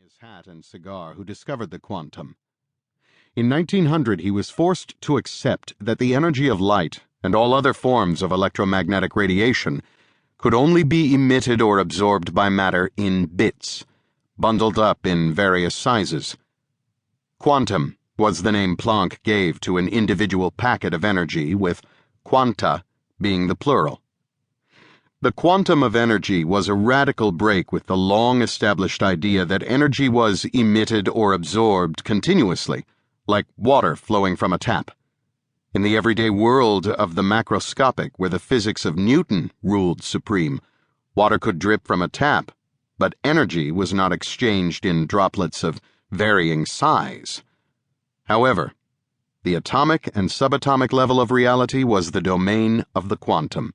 his hat and cigar who discovered the quantum. In 1900, he was forced to accept that the energy of light and all other forms of electromagnetic radiation could only be emitted or absorbed by matter in bits, bundled up in various sizes. Quantum was the name Planck gave to an individual packet of energy, with quanta being the plural. The quantum of energy was a radical break with the long-established idea that energy was emitted or absorbed continuously, like water flowing from a tap. In the everyday world of the macroscopic, where the physics of Newton ruled supreme, water could drip from a tap, but energy was not exchanged in droplets of varying size. However, the atomic and subatomic level of reality was the domain of the quantum.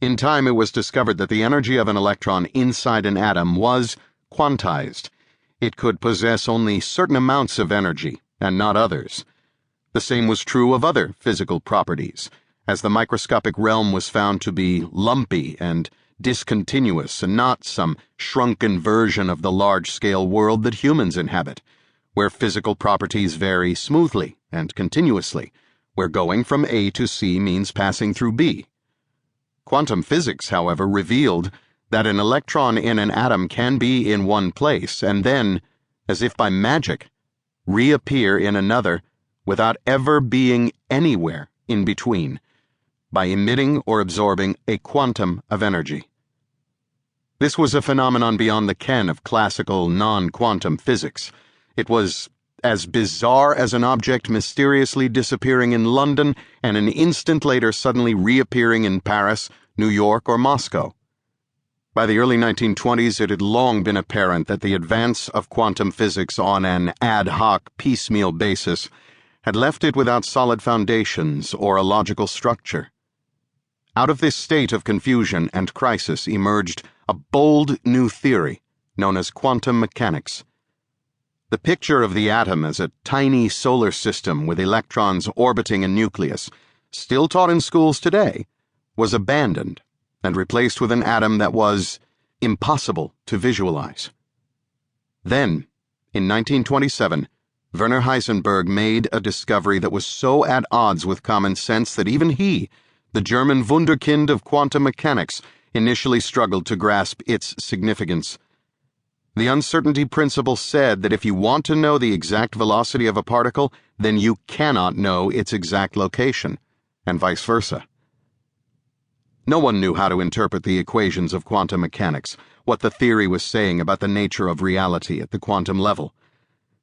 In time, it was discovered that the energy of an electron inside an atom was quantized. It could possess only certain amounts of energy, and not others. The same was true of other physical properties, as the microscopic realm was found to be lumpy and discontinuous, and not some shrunken version of the large-scale world that humans inhabit, where physical properties vary smoothly and continuously, where going from A to C means passing through B. Quantum physics, however, revealed that an electron in an atom can be in one place and then, as if by magic, reappear in another without ever being anywhere in between, by emitting or absorbing a quantum of energy. This was a phenomenon beyond the ken of classical non-quantum physics. It was as bizarre as an object mysteriously disappearing in London and an instant later suddenly reappearing in Paris, New York, or Moscow. By the early 1920s, it had long been apparent that the advance of quantum physics on an ad hoc, piecemeal basis had left it without solid foundations or a logical structure. Out of this state of confusion and crisis emerged a bold new theory known as quantum mechanics. The picture of the atom as a tiny solar system with electrons orbiting a nucleus, still taught in schools today, was abandoned and replaced with an atom that was impossible to visualize. Then, in 1927, Werner Heisenberg made a discovery that was so at odds with common sense that even he, the German wunderkind of quantum mechanics, initially struggled to grasp its significance. The uncertainty principle said that if you want to know the exact velocity of a particle, then you cannot know its exact location, and vice versa. No one knew how to interpret the equations of quantum mechanics, what the theory was saying about the nature of reality at the quantum level.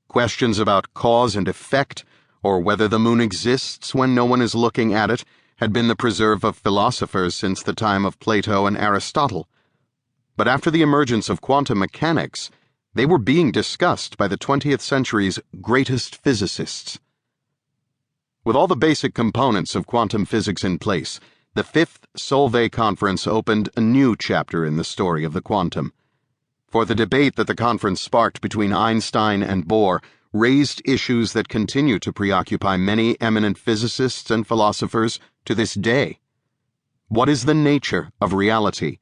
Questions about cause and effect, or whether the moon exists when no one is looking at it, had been the preserve of philosophers since the time of Plato and Aristotle. But after the emergence of quantum mechanics, they were being discussed by the 20th century's greatest physicists. With all the basic components of quantum physics in place, the Fifth Solvay Conference opened a new chapter in the story of the quantum. For the debate that the conference sparked between Einstein and Bohr raised issues that continue to preoccupy many eminent physicists and philosophers to this day. What is the nature of reality,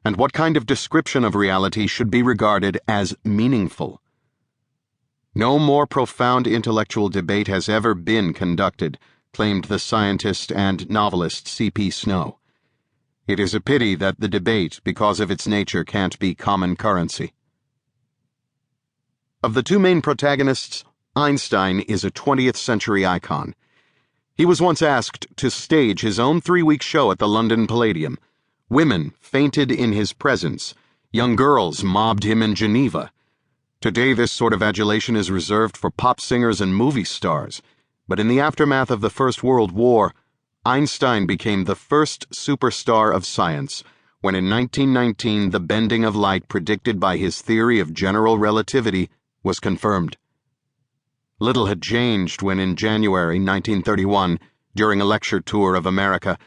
and what kind of description of reality should be regarded as meaningful? No more profound intellectual debate has ever been conducted, claimed the scientist and novelist C.P. Snow. It is a pity that the debate, because of its nature, can't be common currency. Of the two main protagonists, Einstein is a 20th century icon. He was once asked to stage his own 3-week show at the London Palladium. Women fainted in his presence. Young girls mobbed him in Geneva. Today, this sort of adulation is reserved for pop singers and movie stars. But in the aftermath of the First World War, Einstein became the first superstar of science when in 1919 the bending of light predicted by his theory of general relativity was confirmed. Little had changed when in January 1931, during a lecture tour of America,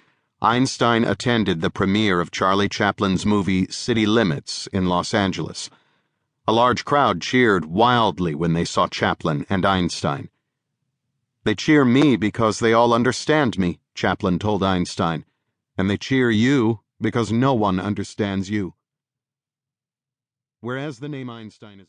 Einstein attended the premiere of Charlie Chaplin's movie City Limits in Los Angeles. A large crowd cheered wildly when they saw Chaplin and Einstein. "They cheer me because they all understand me," Chaplin told Einstein, "and they cheer you because no one understands you." Whereas the name Einstein is